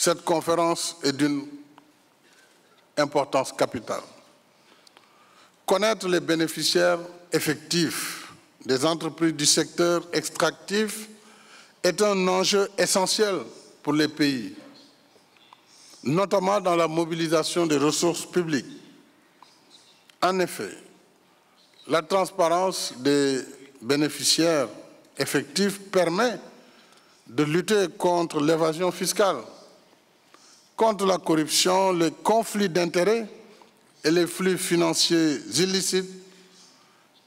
Cette conférence est d'une importance capitale. Connaître les bénéficiaires effectifs des entreprises du secteur extractif est un enjeu essentiel pour les pays, notamment dans la mobilisation des ressources publiques. En effet, la transparence des bénéficiaires effectifs permet de lutter contre l'évasion fiscale, contre la corruption, les conflits d'intérêts et les flux financiers illicites.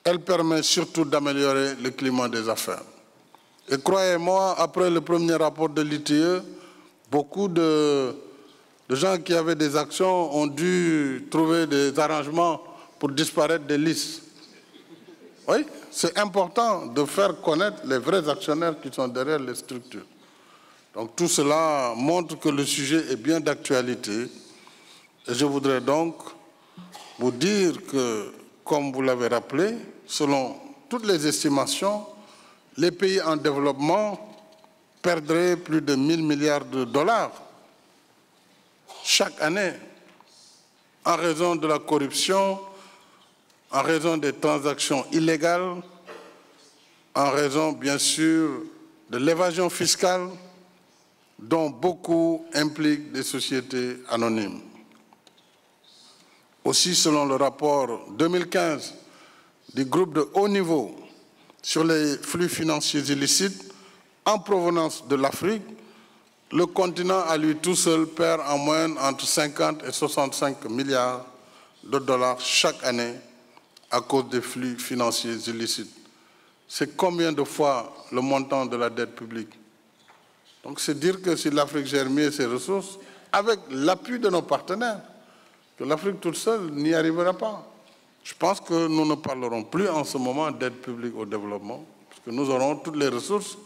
Elle permet surtout d'améliorer le climat des affaires. Et croyez-moi, après le premier rapport de l'ITIE, beaucoup de gens qui avaient des actions ont dû trouver des arrangements pour disparaître des listes. Oui, c'est important de faire connaître les vrais actionnaires qui sont derrière les structures. Donc tout cela montre que le sujet est bien d'actualité. Et je voudrais donc vous dire que, comme vous l'avez rappelé, selon toutes les estimations, les pays en développement perdraient plus de 1 000 milliards de dollars chaque année en raison de la corruption, en raison des transactions illégales, en raison, bien sûr, de l'évasion fiscale, dont beaucoup impliquent des sociétés anonymes. Aussi, selon le rapport 2015 du groupe de haut niveau sur les flux financiers illicites en provenance de l'Afrique, le continent à lui tout seul perd en moyenne entre 50 et 65 milliards de dollars chaque année à cause des flux financiers illicites. C'est combien de fois le montant de la dette publique? Donc c'est dire que si l'Afrique gère mieux ses ressources, avec l'appui de nos partenaires, que l'Afrique toute seule n'y arrivera pas. Je pense que nous ne parlerons plus en ce moment d'aide publique au développement, parce que nous aurons toutes les ressources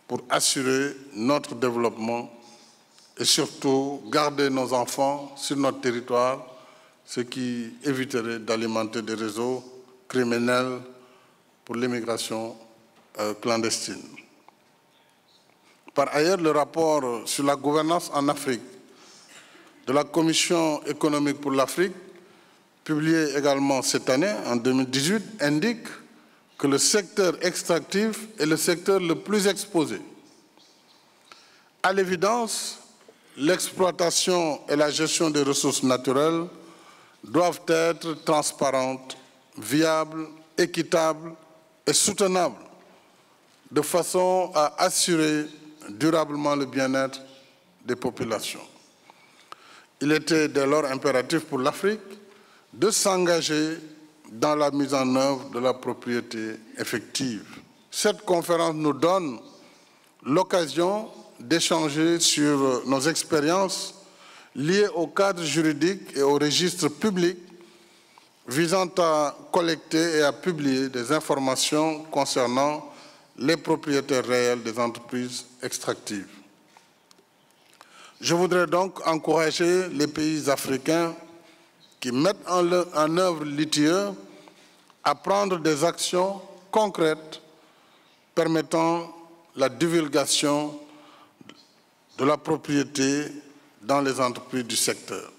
pour assurer notre développement et surtout garder nos enfants sur notre territoire, ce qui éviterait d'alimenter des réseaux criminels pour l'immigration clandestine. Par ailleurs, le rapport sur la gouvernance en Afrique de la Commission économique pour l'Afrique, publié également cette année, en 2018, indique que le secteur extractif est le secteur le plus exposé. À l'évidence, l'exploitation et la gestion des ressources naturelles doivent être transparentes, viables, équitables et soutenables, de façon à assurer durablement le bien-être des populations. Il était dès lors impératif pour l'Afrique de s'engager dans la mise en œuvre de la propriété effective. Cette conférence nous donne l'occasion d'échanger sur nos expériences liées au cadre juridique et au registre public visant à collecter et à publier des informations concernant les propriétaires réels des entreprises extractives. Je voudrais donc encourager les pays africains qui mettent en œuvre l'ITIE à prendre des actions concrètes permettant la divulgation de la propriété dans les entreprises du secteur.